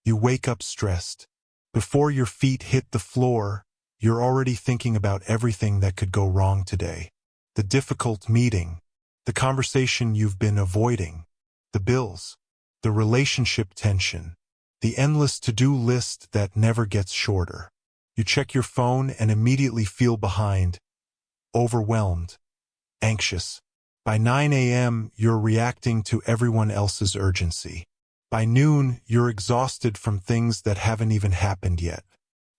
You wake up stressed. Before your feet hit the floor, you're already thinking about everything that could go wrong today. The difficult meeting, the conversation you've been avoiding, the bills, the relationship tension, the endless to-do list that never gets shorter. You check your phone and immediately feel behind, overwhelmed, anxious. By 9 a.m., you're reacting to everyone else's urgency. By noon, you're exhausted from things that haven't even happened yet.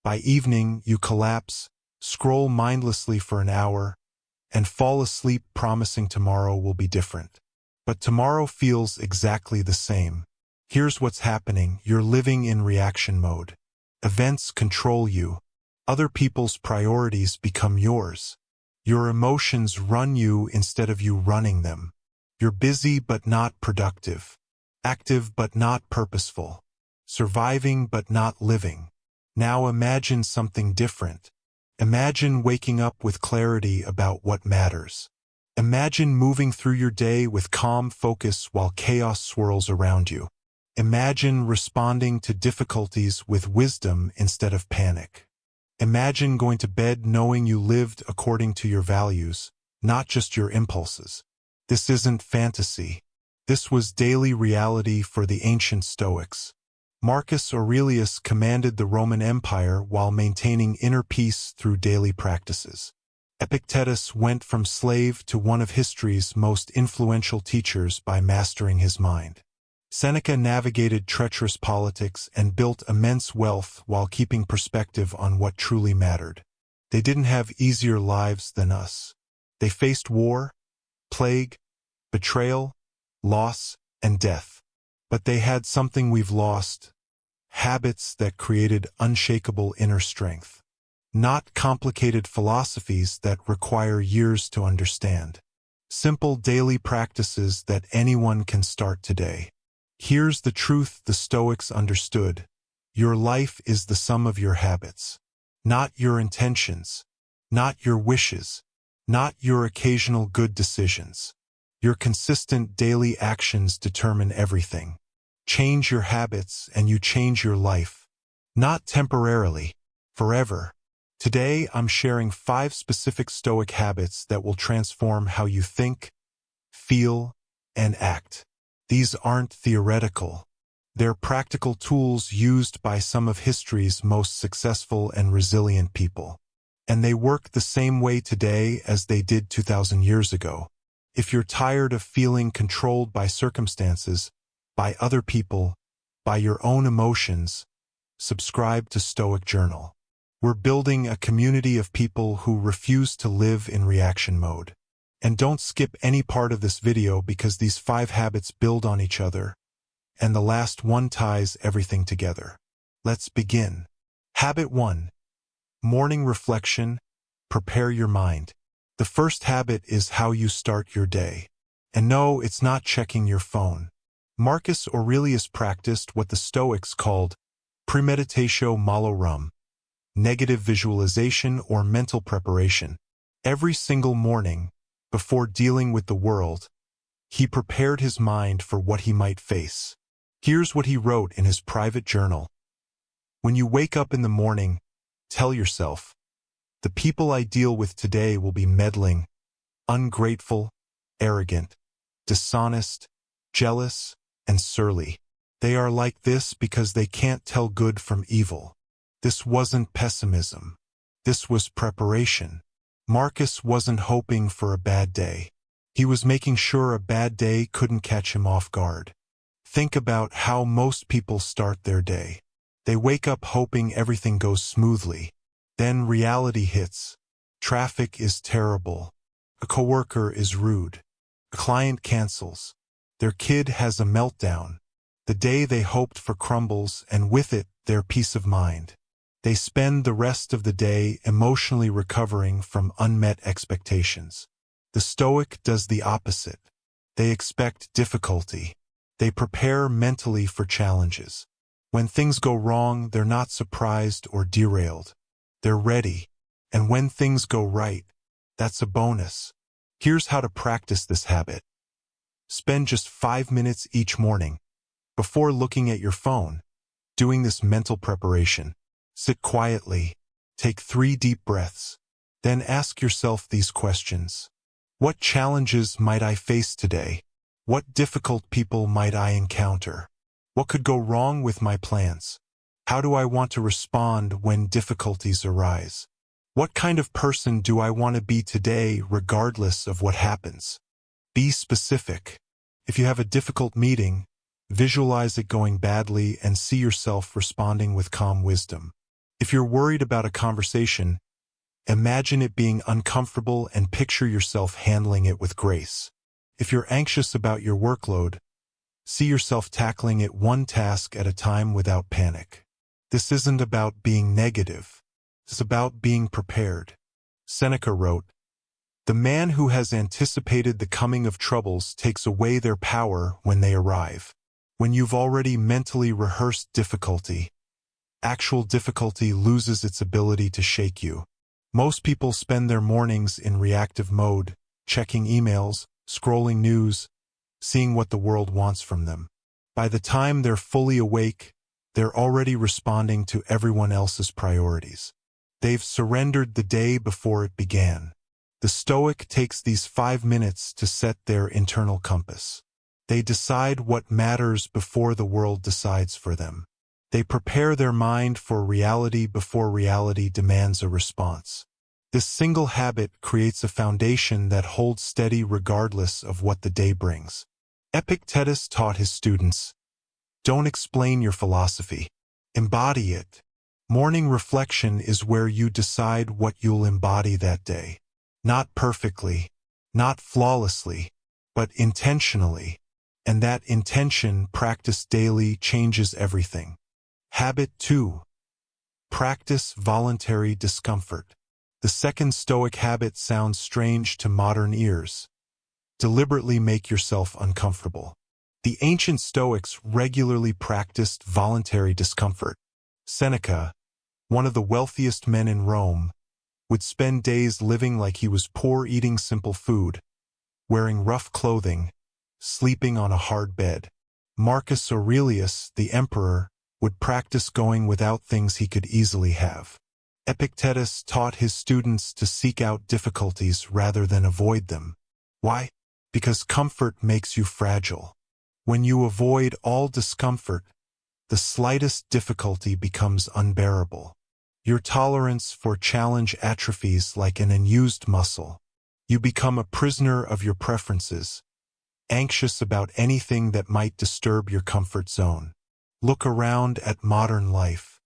By evening, you collapse, scroll mindlessly for an hour, and fall asleep promising tomorrow will be different. But tomorrow feels exactly the same. Here's what's happening. You're living in reaction mode. Events control you. Other people's priorities become yours. Your emotions run you instead of you running them. You're busy but not productive. Active but not purposeful. Surviving but not living. Now imagine something different. Imagine waking up with clarity about what matters. Imagine moving through your day with calm focus while chaos swirls around you. Imagine responding to difficulties with wisdom instead of panic. Imagine going to bed knowing you lived according to your values, not just your impulses. This isn't fantasy. This was daily reality for the ancient Stoics. Marcus Aurelius commanded the Roman Empire while maintaining inner peace through daily practices. Epictetus went from slave to one of history's most influential teachers by mastering his mind. Seneca navigated treacherous politics and built immense wealth while keeping perspective on what truly mattered. They didn't have easier lives than us. They faced war, plague, betrayal, loss, and death. But they had something we've lost: habits that created unshakable inner strength. Not complicated philosophies that require years to understand. Simple daily practices that anyone can start today. Here's the truth the Stoics understood. Your life is the sum of your habits. Not your intentions. Not your wishes. Not your occasional good decisions. Your consistent daily actions determine everything. Change your habits and you change your life. Not temporarily, forever. Today, I'm sharing 5 specific Stoic habits that will transform how you think, feel, and act. These aren't theoretical. They're practical tools used by some of history's most successful and resilient people. And they work the same way today as they did 2,000 years ago. If you're tired of feeling controlled by circumstances, by other people, by your own emotions, subscribe to Stoic Journal. We're building a community of people who refuse to live in reaction mode. And don't skip any part of this video because these 5 habits build on each other, and the last one ties everything together. Let's begin. Habit 1. Morning reflection. Prepare your mind. The first habit is how you start your day. And no, it's not checking your phone. Marcus Aurelius practiced what the Stoics called premeditatio malorum, negative visualization or mental preparation. Every single morning, before dealing with the world, he prepared his mind for what he might face. Here's what he wrote in his private journal. When you wake up in the morning, tell yourself, the people I deal with today will be meddling, ungrateful, arrogant, dishonest, jealous, and surly. They are like this because they can't tell good from evil. This wasn't pessimism. This was preparation. Marcus wasn't hoping for a bad day. He was making sure a bad day couldn't catch him off guard. Think about how most people start their day. They wake up hoping everything goes smoothly. Then reality hits. Traffic is terrible. A coworker is rude. A client cancels. Their kid has a meltdown. The day they hoped for crumbles, and with it, their peace of mind. They spend the rest of the day emotionally recovering from unmet expectations. The Stoic does the opposite. They expect difficulty. They prepare mentally for challenges. When things go wrong, they're not surprised or derailed. They're ready. And when things go right, that's a bonus. Here's how to practice this habit. Spend just 5 minutes each morning. Before looking at your phone, doing this mental preparation. Sit quietly, take 3 deep breaths, then ask yourself these questions. What challenges might I face today? What difficult people might I encounter? What could go wrong with my plans? How do I want to respond when difficulties arise? What kind of person do I want to be today regardless of what happens? Be specific. If you have a difficult meeting, visualize it going badly and see yourself responding with calm wisdom. If you're worried about a conversation, imagine it being uncomfortable and picture yourself handling it with grace. If you're anxious about your workload, see yourself tackling it one task at a time without panic. This isn't about being negative. It's about being prepared. Seneca wrote, "The man who has anticipated the coming of troubles takes away their power when they arrive." When you've already mentally rehearsed difficulty, actual difficulty loses its ability to shake you. Most people spend their mornings in reactive mode, checking emails, scrolling news, seeing what the world wants from them. By the time they're fully awake, they're already responding to everyone else's priorities. They've surrendered the day before it began. The Stoic takes these 5 minutes to set their internal compass. They decide what matters before the world decides for them. They prepare their mind for reality before reality demands a response. This single habit creates a foundation that holds steady regardless of what the day brings. Epictetus taught his students, "Don't explain your philosophy. Embody it." Morning reflection is where you decide what you'll embody that day. Not perfectly, not flawlessly, but intentionally. And that intention, practiced daily, changes everything. Habit 2. Practice voluntary discomfort. The second Stoic habit sounds strange to modern ears. Deliberately make yourself uncomfortable. The ancient Stoics regularly practiced voluntary discomfort. Seneca, one of the wealthiest men in Rome, would spend days living like he was poor, eating simple food, wearing rough clothing, sleeping on a hard bed. Marcus Aurelius, the emperor, would practice going without things he could easily have. Epictetus taught his students to seek out difficulties rather than avoid them. Why? Because comfort makes you fragile. When you avoid all discomfort, the slightest difficulty becomes unbearable. Your tolerance for challenge atrophies like an unused muscle. You become a prisoner of your preferences, anxious about anything that might disturb your comfort zone. Look around at modern life.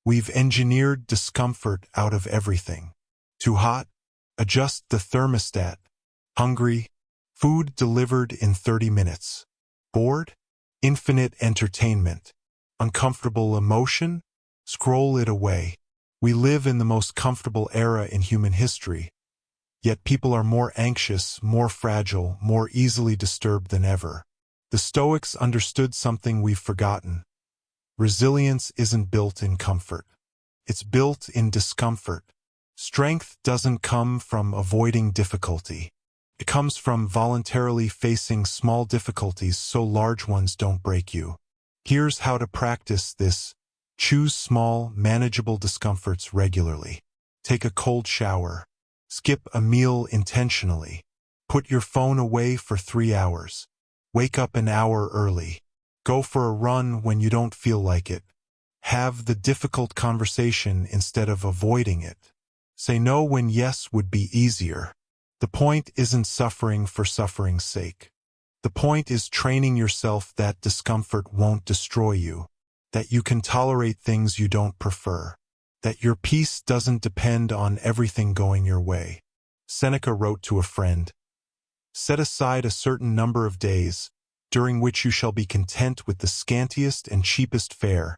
We've engineered discomfort out of everything. Too hot? Adjust the thermostat. Hungry? Food delivered in 30 minutes. Bored? Infinite entertainment. Uncomfortable emotion? Scroll it away. We live in the most comfortable era in human history, yet people are more anxious, more fragile, more easily disturbed than ever. The Stoics understood something we've forgotten. Resilience isn't built in comfort. It's built in discomfort. Strength doesn't come from avoiding difficulty. It comes from voluntarily facing small difficulties so large ones don't break you. Here's how to practice this. Choose small, manageable discomforts regularly. Take a cold shower. Skip a meal intentionally. Put your phone away for 3 hours. Wake up an hour early. Go for a run when you don't feel like it. Have the difficult conversation instead of avoiding it. Say no when yes would be easier. The point isn't suffering for suffering's sake. The point is training yourself that discomfort won't destroy you, that you can tolerate things you don't prefer, that your peace doesn't depend on everything going your way. Seneca wrote to a friend, "Set aside a certain number of days, during which you shall be content with the scantiest and cheapest fare,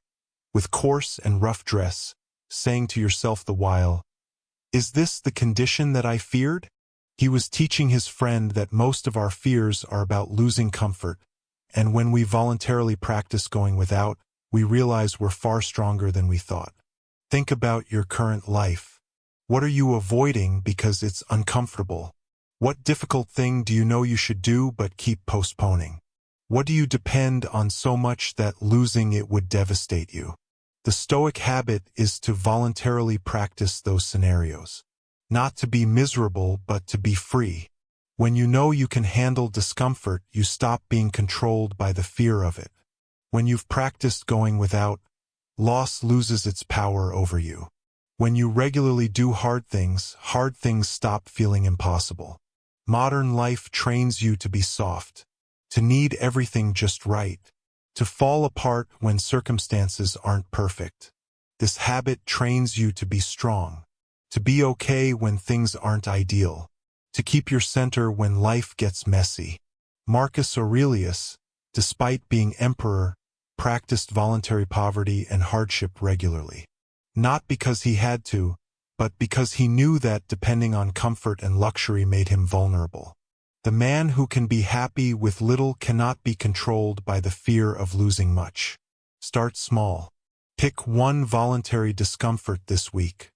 with coarse and rough dress, saying to yourself the while, 'Is this the condition that I feared?'" He was teaching his friend that most of our fears are about losing comfort, and when we voluntarily practice going without, we realize we're far stronger than we thought. Think about your current life. What are you avoiding because it's uncomfortable? What difficult thing do you know you should do but keep postponing? What do you depend on so much that losing it would devastate you? The Stoic habit is to voluntarily practice those scenarios. Not to be miserable, but to be free. When you know you can handle discomfort, you stop being controlled by the fear of it. When you've practiced going without, loss loses its power over you. When you regularly do hard things stop feeling impossible. Modern life trains you to be soft, to need everything just right, to fall apart when circumstances aren't perfect. This habit trains you to be strong, to be okay when things aren't ideal, to keep your center when life gets messy. Marcus Aurelius, despite being emperor, practiced voluntary poverty and hardship regularly. Not because he had to, but because he knew that depending on comfort and luxury made him vulnerable. The man who can be happy with little cannot be controlled by the fear of losing much. Start small. Pick one voluntary discomfort this week.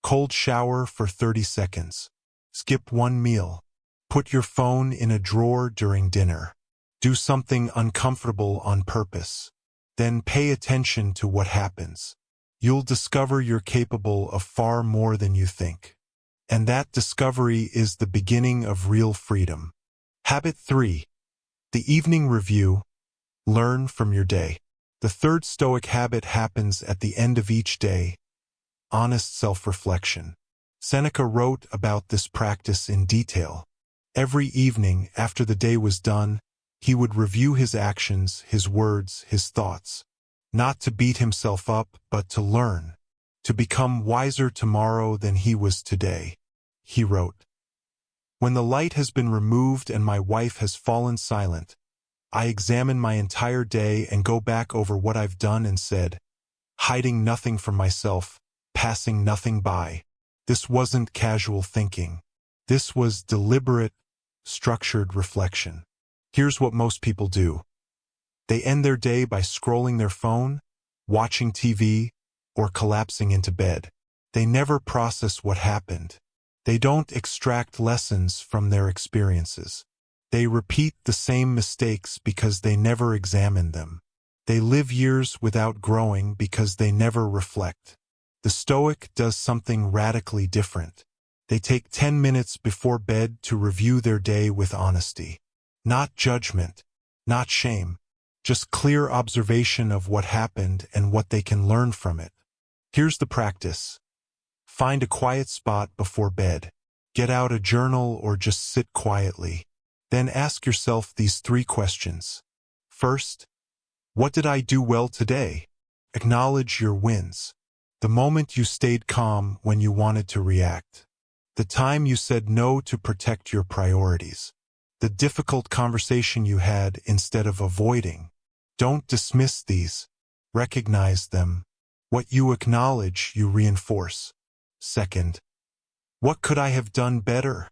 Cold shower for 30 seconds. Skip one meal. Put your phone in a drawer during dinner. Do something uncomfortable on purpose. Then pay attention to what happens. You'll discover you're capable of far more than you think. And that discovery is the beginning of real freedom. Habit 3. The evening review. Learn from your day. The third Stoic habit happens at the end of each day. Honest self-reflection. Seneca wrote about this practice in detail. Every evening after the day was done, he would review his actions, his words, his thoughts. Not to beat himself up, but to learn. To become wiser tomorrow than he was today. He wrote, "When the light has been removed and my wife has fallen silent, I examine my entire day and go back over what I've done and said, hiding nothing from myself, passing nothing by. This wasn't casual thinking. This was deliberate, structured reflection." Here's what most people do. They end their day by scrolling their phone, watching TV, or collapsing into bed. They never process what happened. They don't extract lessons from their experiences. They repeat the same mistakes because they never examine them. They live years without growing because they never reflect. The Stoic does something radically different. They take 10 minutes before bed to review their day with honesty. Not judgment, not shame. Just clear observation of what happened and what they can learn from it. Here's the practice. Find a quiet spot before bed. Get out a journal or just sit quietly. Then ask yourself these 3 questions. First, what did I do well today? Acknowledge your wins. The moment you stayed calm when you wanted to react. The time you said no to protect your priorities. The difficult conversation you had instead of avoiding. Don't dismiss these. Recognize them. What you acknowledge, you reinforce. Second, what could I have done better?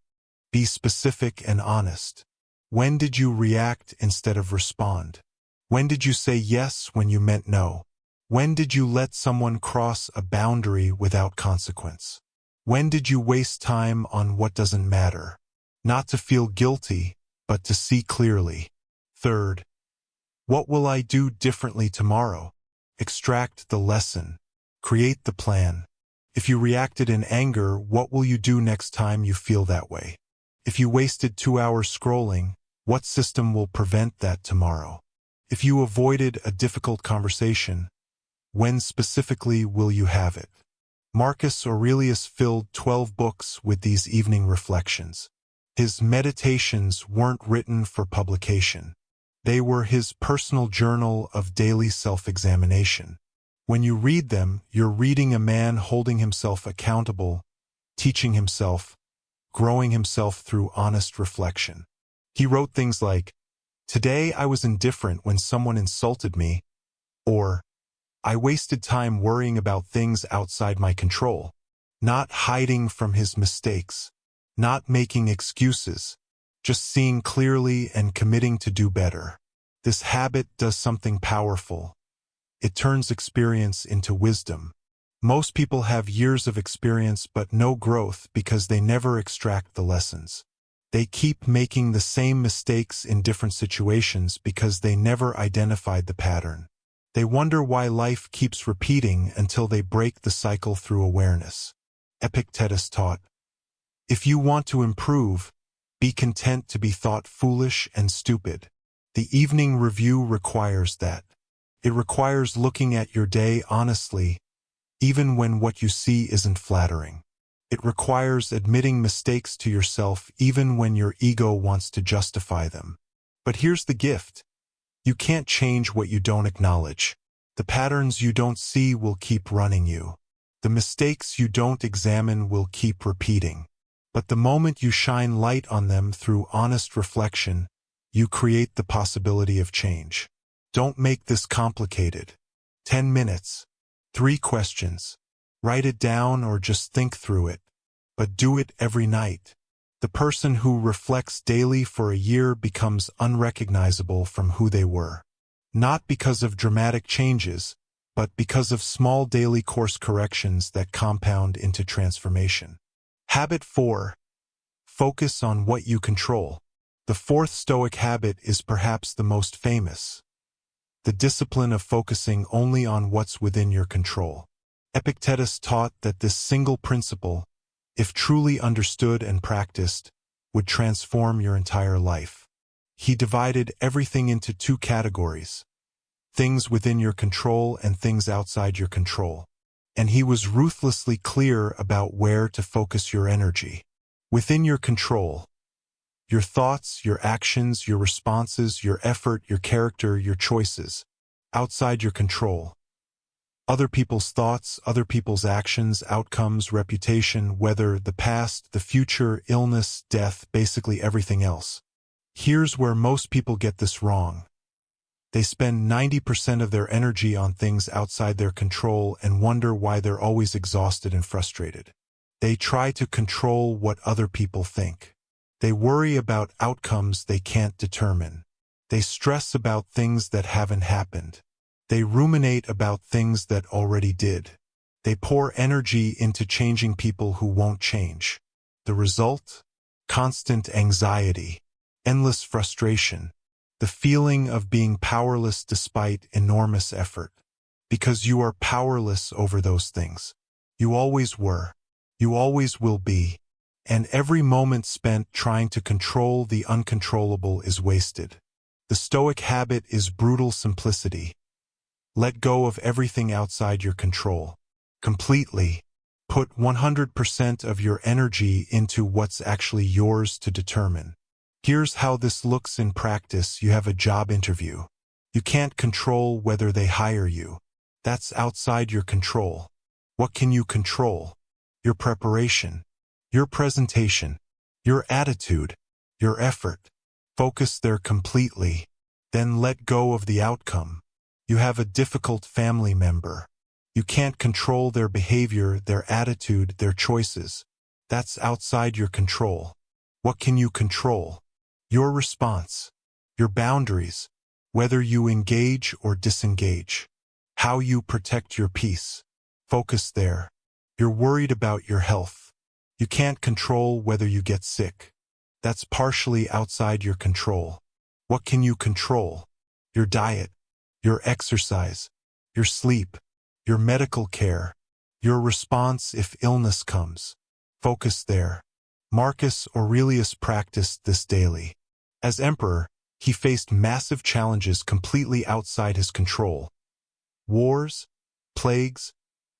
Be specific and honest. When did you react instead of respond? When did you say yes when you meant no? When did you let someone cross a boundary without consequence? When did you waste time on what doesn't matter? Not to feel guilty, but to see clearly. Third, what will I do differently tomorrow? Extract the lesson. Create the plan. If you reacted in anger, what will you do next time you feel that way? If you wasted 2 hours scrolling, what system will prevent that tomorrow? If you avoided a difficult conversation, when specifically will you have it? Marcus Aurelius filled 12 books with these evening reflections. His meditations weren't written for publication. They were his personal journal of daily self-examination. When you read them, you're reading a man holding himself accountable, teaching himself, growing himself through honest reflection. He wrote things like, "Today I was indifferent when someone insulted me," or, "I wasted time worrying about things outside my control." Not hiding from his mistakes. Not making excuses, just seeing clearly and committing to do better. This habit does something powerful. It turns experience into wisdom. Most people have years of experience but no growth because they never extract the lessons. They keep making the same mistakes in different situations because they never identified the pattern. They wonder why life keeps repeating until they break the cycle through awareness. Epictetus taught, "If you want to improve, be content to be thought foolish and stupid." The evening review requires that. It requires looking at your day honestly, even when what you see isn't flattering. It requires admitting mistakes to yourself even when your ego wants to justify them. But here's the gift. You can't change what you don't acknowledge. The patterns you don't see will keep running you. The mistakes you don't examine will keep repeating. But the moment you shine light on them through honest reflection, you create the possibility of change. Don't make this complicated. 10 minutes. 3 questions. Write it down or just think through it. But do it every night. The person who reflects daily for a year becomes unrecognizable from who they were. Not because of dramatic changes, but because of small daily course corrections that compound into transformation. Habit 4. Focus on what you control. The fourth Stoic habit is perhaps the most famous. The discipline of focusing only on what's within your control. Epictetus taught that this single principle, if truly understood and practiced, would transform your entire life. He divided everything into 2 categories, things within your control and things outside your control. And he was ruthlessly clear about where to focus your energy. Within your control, your thoughts, your actions, your responses, your effort, your character, your choices. Outside your control, other people's thoughts, other people's actions, outcomes, reputation, weather, the past, the future, illness, death, basically everything else. Here's where most people get this wrong. They spend 90% of their energy on things outside their control and wonder why they're always exhausted and frustrated. They try to control what other people think. They worry about outcomes they can't determine. They stress about things that haven't happened. They ruminate about things that already did. They pour energy into changing people who won't change. The result? Constant anxiety, endless frustration, the feeling of being powerless despite enormous effort. Because you are powerless over those things. You always were. You always will be. And every moment spent trying to control the uncontrollable is wasted. The Stoic habit is brutal simplicity. Let go of everything outside your control. Completely. Put 100% of your energy into what's actually yours to determine. Here's how this looks in practice. You have a job interview. You can't control whether they hire you. That's outside your control. What can you control? Your preparation, your presentation, your attitude, your effort. Focus there completely. Then let go of the outcome. You have a difficult family member. You can't control their behavior, their attitude, their choices. That's outside your control. What can you control? Your response, your boundaries, whether you engage or disengage, how you protect your peace. Focus there. You're worried about your health. You can't control whether you get sick. That's partially outside your control. What can you control? Your diet, your exercise, your sleep, your medical care, your response if illness comes. Focus there. Marcus Aurelius practiced this daily. As emperor, he faced massive challenges completely outside his control. Wars, plagues,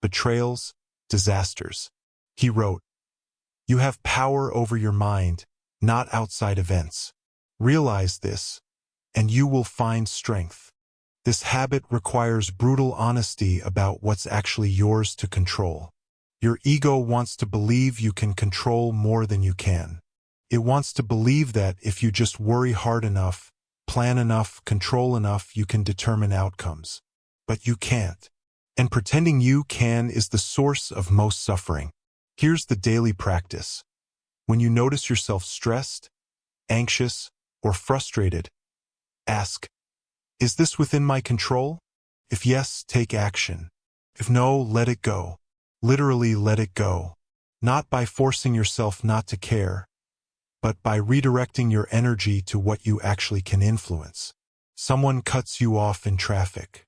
betrayals, disasters. He wrote, "You have power over your mind, not outside events. Realize this, and you will find strength." This habit requires brutal honesty about what's actually yours to control. Your ego wants to believe you can control more than you can. It wants to believe that if you just worry hard enough, plan enough, control enough, you can determine outcomes. But you can't. And pretending you can is the source of most suffering. Here's the daily practice. When you notice yourself stressed, anxious, or frustrated, ask, "Is this within my control?" If yes, take action. If no, let it go. Literally let it go. Not by forcing yourself not to care, but by redirecting your energy to what you actually can influence. Someone cuts you off in traffic.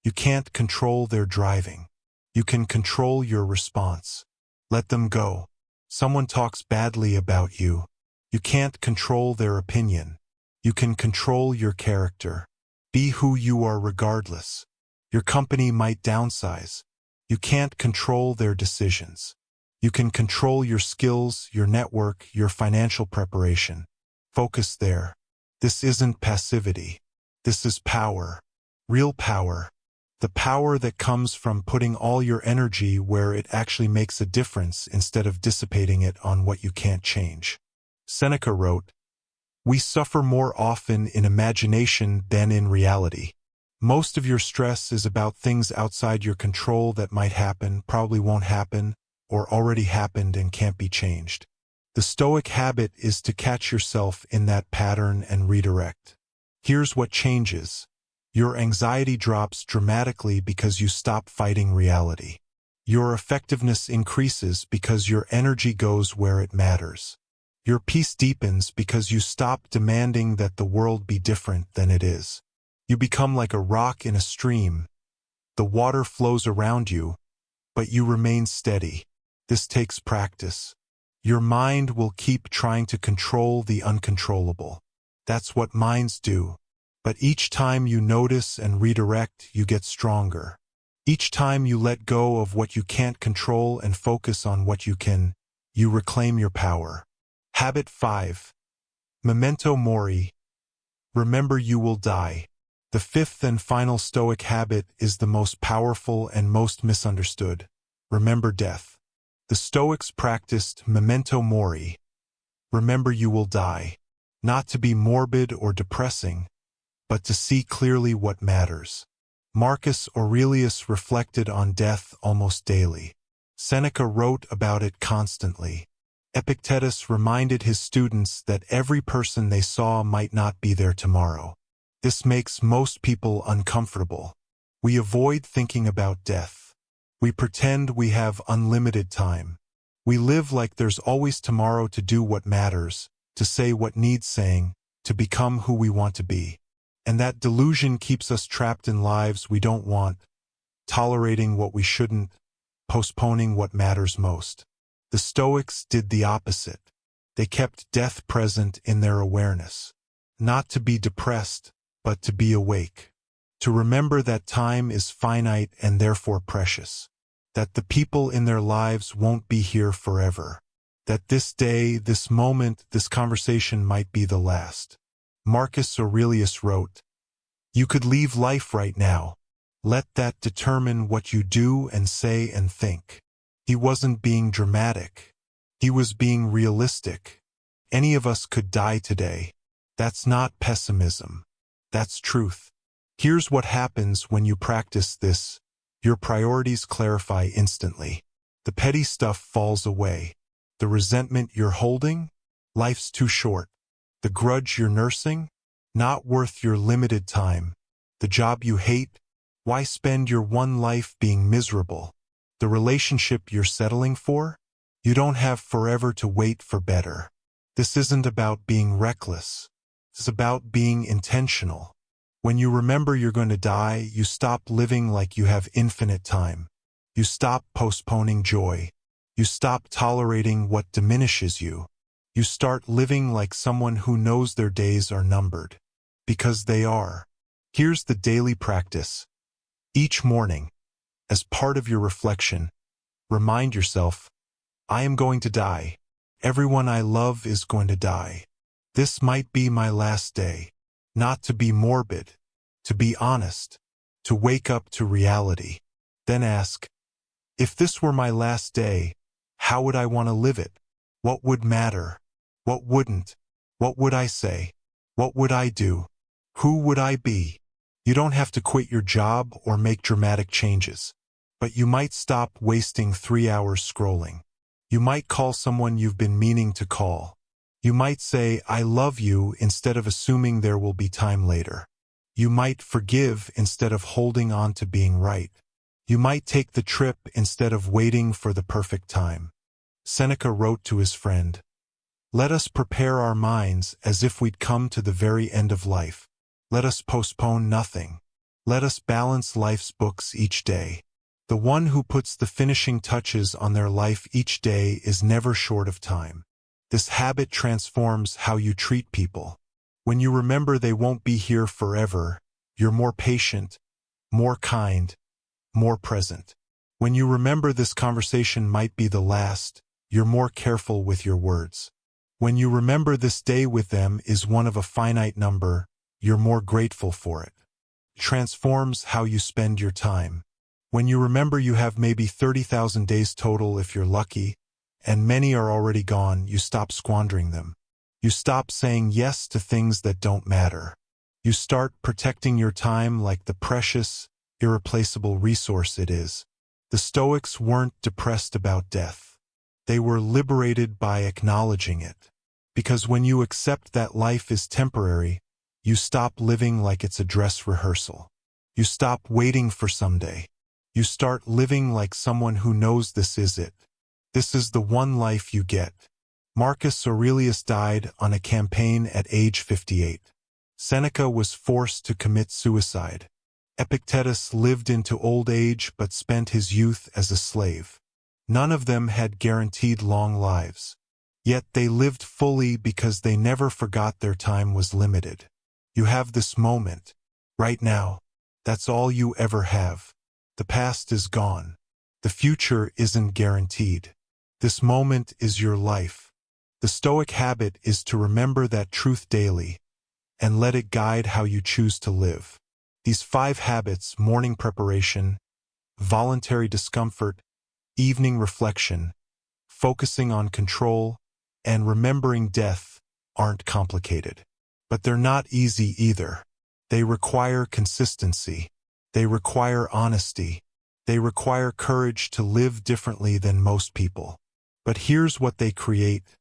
You can't control their driving. You can control your response. Let them go. Someone talks badly about you. You can't control their opinion. You can control your character. Be who you are regardless. Your company might downsize. You can't control their decisions. You can control your skills, your network, your financial preparation. Focus there. This isn't passivity. This is power. Real power. The power that comes from putting all your energy where it actually makes a difference instead of dissipating it on what you can't change. Seneca wrote, "We suffer more often in imagination than in reality." Most of your stress is about things outside your control that might happen, probably won't happen, or already happened and can't be changed. The Stoic habit is to catch yourself in that pattern and redirect. Here's what changes. Your anxiety drops dramatically because you stop fighting reality. Your effectiveness increases because your energy goes where it matters. Your peace deepens because you stop demanding that the world be different than it is. You become like a rock in a stream. The water flows around you, but you remain steady. This takes practice. Your mind will keep trying to control the uncontrollable. That's what minds do. But each time you notice and redirect, you get stronger. Each time you let go of what you can't control and focus on what you can, you reclaim your power. Habit 5. Memento Mori. Remember you will die. The fifth and final Stoic habit is the most powerful and most misunderstood. Remember death. The Stoics practiced Memento Mori. Remember you will die. Not to be morbid or depressing, but to see clearly what matters. Marcus Aurelius reflected on death almost daily. Seneca wrote about it constantly. Epictetus reminded his students that every person they saw might not be there tomorrow. This makes most people uncomfortable. We avoid thinking about death. We pretend we have unlimited time. We live like there's always tomorrow to do what matters, to say what needs saying, to become who we want to be. And that delusion keeps us trapped in lives we don't want, tolerating what we shouldn't, postponing what matters most. The Stoics did the opposite. They kept death present in their awareness. Not to be depressed, but to be awake. To remember that time is finite and therefore precious. That the people in their lives won't be here forever. That this day, this moment, this conversation might be the last. Marcus Aurelius wrote, "You could leave life right now. Let that determine what you do and say and think." He wasn't being dramatic. He was being realistic. Any of us could die today. That's not pessimism. That's truth. Here's what happens when you practice this. Your priorities clarify instantly. The petty stuff falls away. The resentment you're holding? Life's too short. The grudge you're nursing? Not worth your limited time. The job you hate? Why spend your one life being miserable? The relationship you're settling for? You don't have forever to wait for better. This isn't about being reckless. It's about being intentional. When you remember you're going to die, you stop living like you have infinite time. You stop postponing joy. You stop tolerating what diminishes you. You start living like someone who knows their days are numbered. Because they are. Here's the daily practice. Each morning, as part of your reflection, remind yourself, I am going to die. Everyone I love is going to die. This might be my last day. Not to be morbid, to be honest, to wake up to reality. Then ask, if this were my last day, how would I want to live it? What would matter? What wouldn't? What would I say? What would I do? Who would I be? You don't have to quit your job or make dramatic changes. But you might stop wasting 3 hours scrolling. You might call someone you've been meaning to call. You might say, I love you, instead of assuming there will be time later. You might forgive instead of holding on to being right. You might take the trip instead of waiting for the perfect time. Seneca wrote to his friend, let us prepare our minds as if we'd come to the very end of life. Let us postpone nothing. Let us balance life's books each day. The one who puts the finishing touches on their life each day is never short of time. This habit transforms how you treat people. When you remember they won't be here forever, you're more patient, more kind, more present. When you remember this conversation might be the last, you're more careful with your words. When you remember this day with them is one of a finite number, you're more grateful for it. It transforms how you spend your time. When you remember you have maybe 30,000 days total if you're lucky, and many are already gone, you stop squandering them. You stop saying yes to things that don't matter. You start protecting your time like the precious, irreplaceable resource it is. The Stoics weren't depressed about death. They were liberated by acknowledging it. Because when you accept that life is temporary, you stop living like it's a dress rehearsal. You stop waiting for someday. You start living like someone who knows this is it. This is the one life you get. Marcus Aurelius died on a campaign at age 58. Seneca was forced to commit suicide. Epictetus lived into old age but spent his youth as a slave. None of them had guaranteed long lives. Yet they lived fully because they never forgot their time was limited. You have this moment, right now. That's all you ever have. The past is gone. The future isn't guaranteed. This moment is your life. The Stoic habit is to remember that truth daily, and let it guide how you choose to live. These 5 habits, morning preparation, voluntary discomfort, evening reflection, focusing on control, and remembering death, aren't complicated. But they're not easy either. They require consistency. They require honesty. They require courage to live differently than most people. But here's what they create: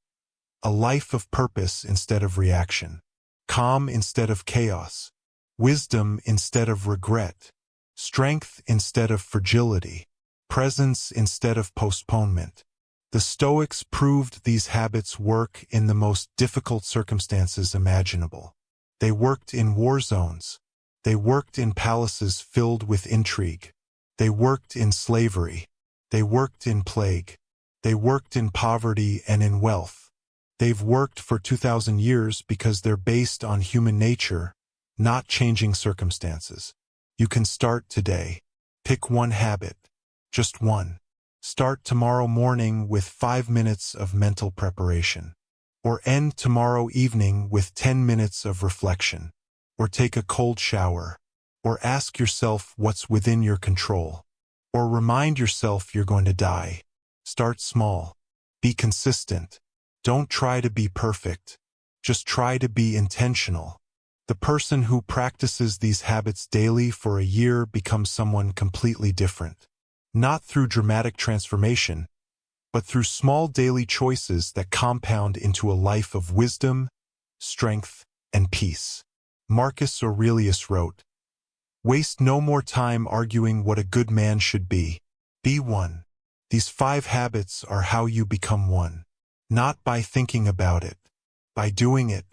a life of purpose instead of reaction, calm instead of chaos, wisdom instead of regret, strength instead of fragility, presence instead of postponement. The Stoics proved these habits work in the most difficult circumstances imaginable. They worked in war zones. They worked in palaces filled with intrigue. They worked in slavery. They worked in plague. They worked in poverty and in wealth. They've worked for 2,000 years because they're based on human nature, not changing circumstances. You can start today. Pick one habit. Just one. Start tomorrow morning with 5 minutes of mental preparation. Or end tomorrow evening with 10 minutes of reflection. Or take a cold shower. Or ask yourself what's within your control. Or remind yourself you're going to die. Start small. Be consistent. Don't try to be perfect. Just try to be intentional. The person who practices these habits daily for a year becomes someone completely different. Not through dramatic transformation, but through small daily choices that compound into a life of wisdom, strength, and peace. Marcus Aurelius wrote, "Waste no more time arguing what a good man should be. Be one." These 5 habits are how you become one. Not by thinking about it, by doing it,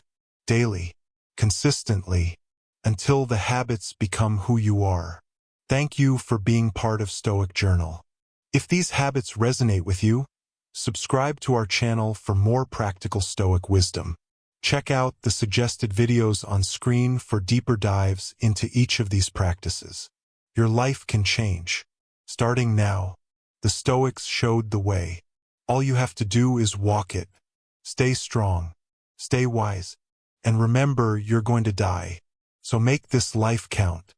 daily, consistently, until the habits become who you are. Thank you for being part of Stoic Journal. If these habits resonate with you, subscribe to our channel for more practical Stoic wisdom. Check out the suggested videos on screen for deeper dives into each of these practices. Your life can change. Starting now, the Stoics showed the way. All you have to do is walk it. Stay strong, stay wise, and remember you're going to die. So make this life count.